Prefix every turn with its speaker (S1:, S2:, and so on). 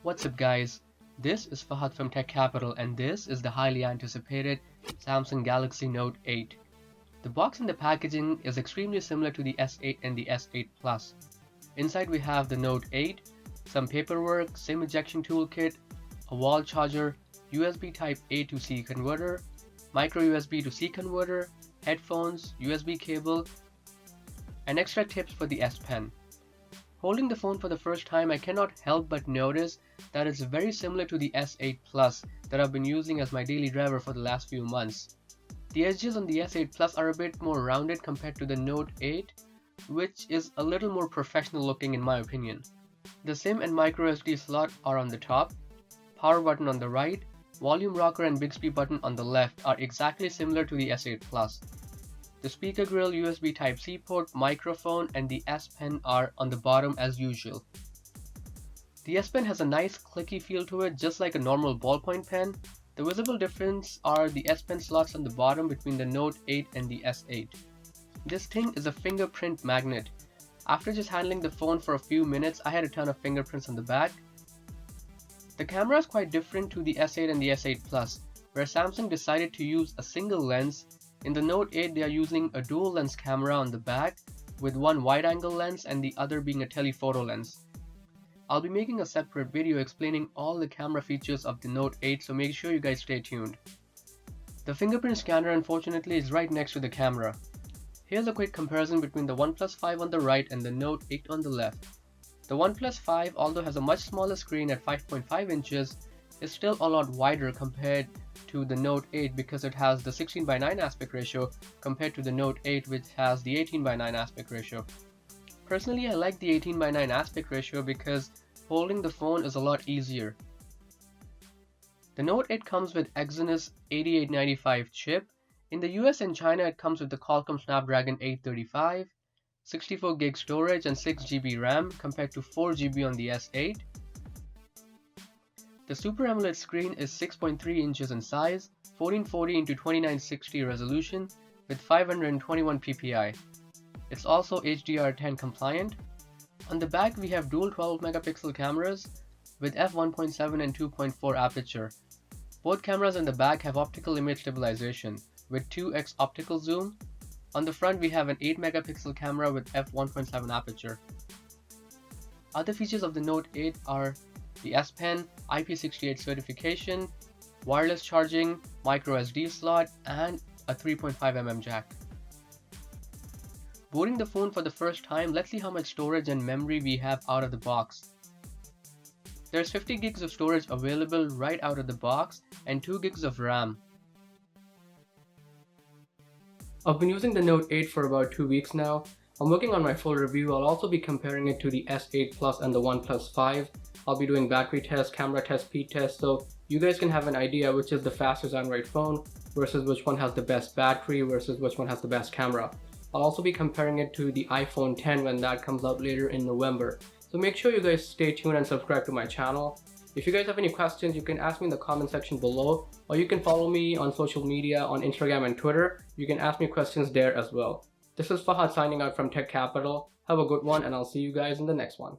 S1: What's up guys, this is Fahad from Tech Capital and this is the highly anticipated Samsung Galaxy Note 8. The box and the packaging is extremely similar to the S8 and the S8 Plus. Inside we have the Note 8, some paperwork, SIM ejection toolkit, a wall charger, USB Type A to C converter, micro USB to C converter, headphones, USB cable, and extra tips for the S Pen. Holding the phone for the first time, I cannot help but notice that it's very similar to the S8 Plus that I've been using as my daily driver for the last few months. The edges on the S8 Plus are a bit more rounded compared to the Note 8, which is a little more professional looking in my opinion. The SIM and microSD slot are on the top, power button on the right, volume rocker and Bixby button on the left are exactly similar to the S8 Plus. The speaker grill, USB Type-C port, microphone, and the S Pen are on the bottom as usual. The S Pen has a nice clicky feel to it, just like a normal ballpoint pen. The visible difference are the S Pen slots on the bottom between the Note 8 and the S8. This thing is a fingerprint magnet. After just handling the phone for a few minutes, I had a ton of fingerprints on the back. The camera is quite different to the S8 and the S8 Plus, where Samsung decided to use a single lens. In the Note 8, they are using a dual lens camera on the back, with one wide-angle lens and the other being a telephoto lens. I'll be making a separate video explaining all the camera features of the Note 8, so make sure you guys stay tuned. The fingerprint scanner unfortunately is right next to the camera. Here's a quick comparison between the OnePlus 5 on the right and the Note 8 on the left. The OnePlus 5, although has a much smaller screen at 5.5 inches, is still a lot wider compared to the Note 8 because it has the 16:9 aspect ratio compared to the Note 8 which has the 18:9 aspect ratio. Personally, I like the 18:9 aspect ratio because holding the phone is a lot easier. The Note 8 comes with Exynos 8895 chip. In the US and China it comes with the Qualcomm Snapdragon 835, 64GB storage and 6GB RAM compared to 4GB on the S8. The Super AMOLED screen is 6.3 inches in size, 1440x2960 resolution with 521 ppi. It's also HDR10 compliant. On the back we have dual 12 megapixel cameras with f1.7 and 2.4 aperture. Both cameras in the back have optical image stabilization with 2x optical zoom. On the front we have an 8 megapixel camera with f1.7 aperture. Other features of the Note 8 are the S Pen, IP68 certification, wireless charging, microSD slot, and a 3.5mm jack. Booting the phone for the first time, let's see how much storage and memory we have out of the box. There's 50 gigs of storage available right out of the box and 2 gigs of RAM. I've been using the Note 8 for about 2 weeks now. I'm working on my full review. I'll also be comparing it to the S8 Plus and the OnePlus 5. I'll be doing battery tests, camera tests, speed tests, so you guys can have an idea which is the fastest Android phone versus which one has the best battery versus which one has the best camera. I'll also be comparing it to the iPhone X when that comes out later in November. So make sure you guys stay tuned and subscribe to my channel. If you guys have any questions, you can ask me in the comment section below, or you can follow me on social media on Instagram and Twitter. You can ask me questions there as well. This is Fahad signing out from Tech Capital. Have a good one and I'll see you guys in the next one.